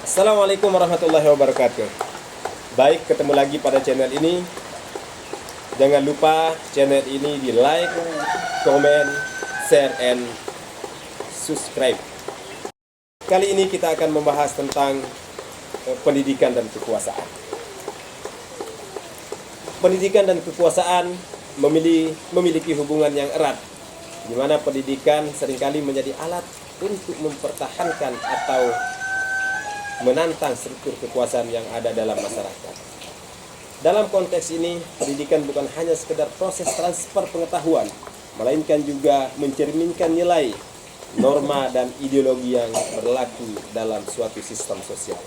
Assalamualaikum warahmatullahi wabarakatuh. Baik, ketemu lagi pada channel ini. Jangan lupa channel ini di like, comment, share, and subscribe. Kali ini kita akan membahas tentang pendidikan dan kekuasaan. Pendidikan dan kekuasaan memiliki hubungan yang erat, di mana pendidikan seringkali menjadi alat untuk mempertahankan atau menantang struktur kekuasaan yang ada dalam masyarakat. Dalam konteks ini, pendidikan bukan hanya sekedar proses transfer pengetahuan, melainkan juga mencerminkan nilai, norma, dan ideologi yang berlaku dalam suatu sistem sosial.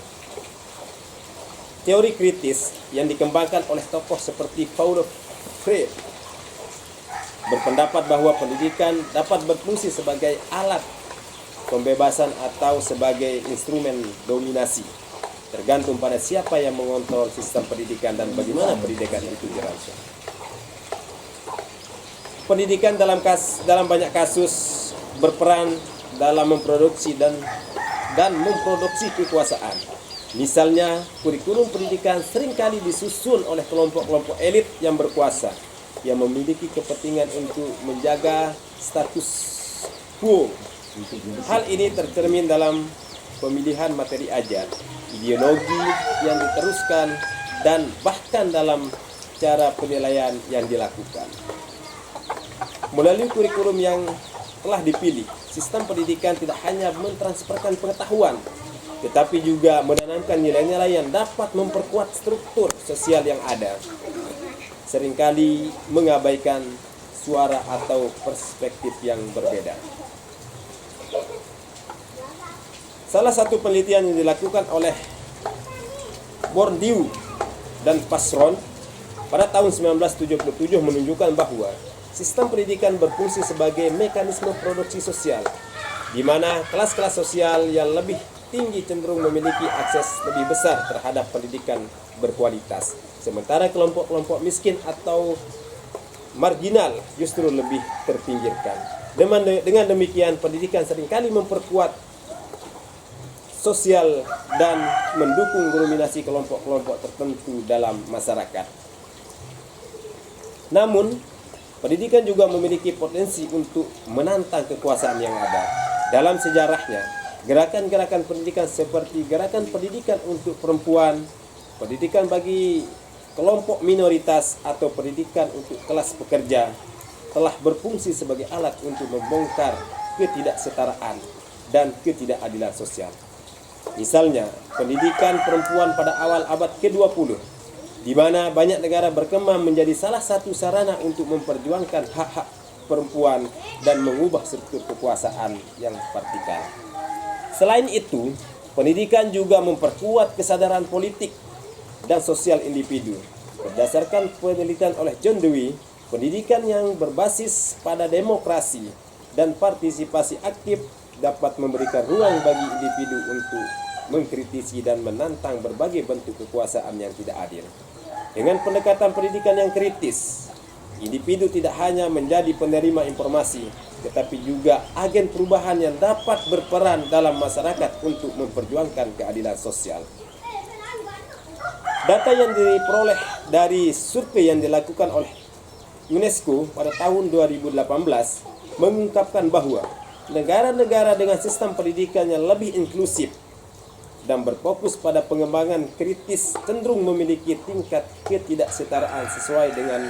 Teori kritis yang dikembangkan oleh tokoh seperti Paulo Freire berpendapat bahwa pendidikan dapat berfungsi sebagai alat pembebasan atau sebagai instrumen dominasi, tergantung pada siapa yang mengontrol sistem pendidikan dan bagaimana pendidikan itu dirancang. Pendidikan dalam banyak kasus berperan dalam memproduksi dan memproduksi kekuasaan. Misalnya, kurikulum pendidikan seringkali disusun oleh kelompok-kelompok elit yang berkuasa, yang memiliki kepentingan untuk menjaga status quo. Hal ini tercermin dalam pemilihan materi ajar, ideologi yang diteruskan, dan bahkan dalam cara penilaian yang dilakukan. Melalui kurikulum yang telah dipilih, sistem pendidikan tidak hanya mentransferkan pengetahuan, tetapi juga menanamkan nilai-nilai yang dapat memperkuat struktur sosial yang ada, seringkali mengabaikan suara atau perspektif yang berbeda. Salah satu penelitian yang dilakukan oleh Bourdieu dan Pasron pada tahun 1977 menunjukkan bahwa sistem pendidikan berfungsi sebagai mekanisme produksi sosial, di mana kelas-kelas sosial yang lebih tinggi cenderung memiliki akses lebih besar terhadap pendidikan berkualitas, sementara kelompok-kelompok miskin atau marginal justru lebih terpinggirkan. Dengan demikian, pendidikan seringkali memperkuat sosial dan mendukung dominasi kelompok-kelompok tertentu dalam masyarakat. Namun, pendidikan juga memiliki potensi untuk menantang kekuasaan yang ada. Dalam sejarahnya, gerakan-gerakan pendidikan seperti gerakan pendidikan untuk perempuan, pendidikan bagi kelompok minoritas, atau pendidikan untuk kelas pekerja telah berfungsi sebagai alat untuk membongkar ketidaksetaraan dan ketidakadilan sosial. Misalnya, pendidikan perempuan pada awal abad ke-20, di mana banyak negara berkembang menjadi salah satu sarana untuk memperjuangkan hak-hak perempuan dan mengubah struktur kekuasaan yang vertikal. Selain itu, pendidikan juga memperkuat kesadaran politik dan sosial individu. Berdasarkan penelitian oleh John Dewey, pendidikan yang berbasis pada demokrasi dan partisipasi aktif dapat memberikan ruang bagi individu untuk mengkritisi dan menantang berbagai bentuk kekuasaan yang tidak adil. Dengan pendekatan pendidikan yang kritis, individu tidak hanya menjadi penerima informasi, tetapi juga agen perubahan yang dapat berperan dalam masyarakat untuk memperjuangkan keadilan sosial. Data yang diperoleh dari survei yang dilakukan oleh UNESCO pada tahun 2018 mengungkapkan bahwa negara-negara dengan sistem pendidikan yang lebih inklusif dan berfokus pada pengembangan kritis cenderung memiliki tingkat ketidaksetaraan sesuai dengan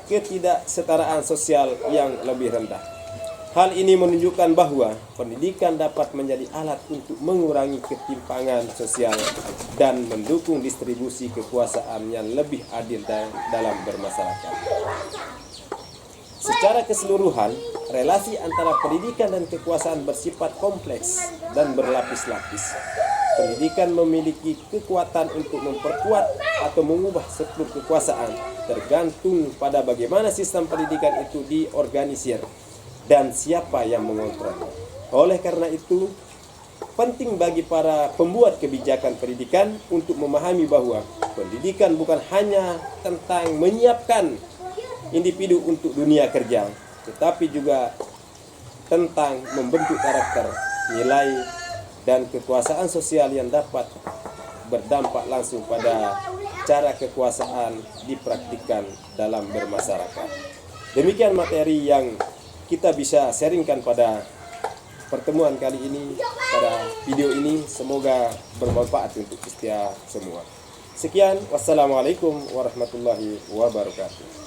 ketidaksetaraan sosial yang lebih rendah. Hal ini menunjukkan bahwa pendidikan dapat menjadi alat untuk mengurangi ketimpangan sosial dan mendukung distribusi kekuasaan yang lebih adil dalam bermasyarakat. Secara keseluruhan, relasi antara pendidikan dan kekuasaan bersifat kompleks dan berlapis-lapis. Pendidikan memiliki kekuatan untuk memperkuat atau mengubah struktur kekuasaan, tergantung pada bagaimana sistem pendidikan itu diorganisir dan siapa yang mengontrolnya. Oleh karena itu, penting bagi para pembuat kebijakan pendidikan untuk memahami bahwa pendidikan bukan hanya tentang menyiapkan individu untuk dunia kerja, tetapi juga tentang membentuk karakter, nilai, dan kekuasaan sosial yang dapat berdampak langsung pada cara kekuasaan dipraktikkan dalam bermasyarakat. Demikian materi yang kita bisa sharingkan pada pertemuan kali ini, pada video ini. Semoga bermanfaat untuk kita semua. Sekian, wassalamualaikum warahmatullahi wabarakatuh.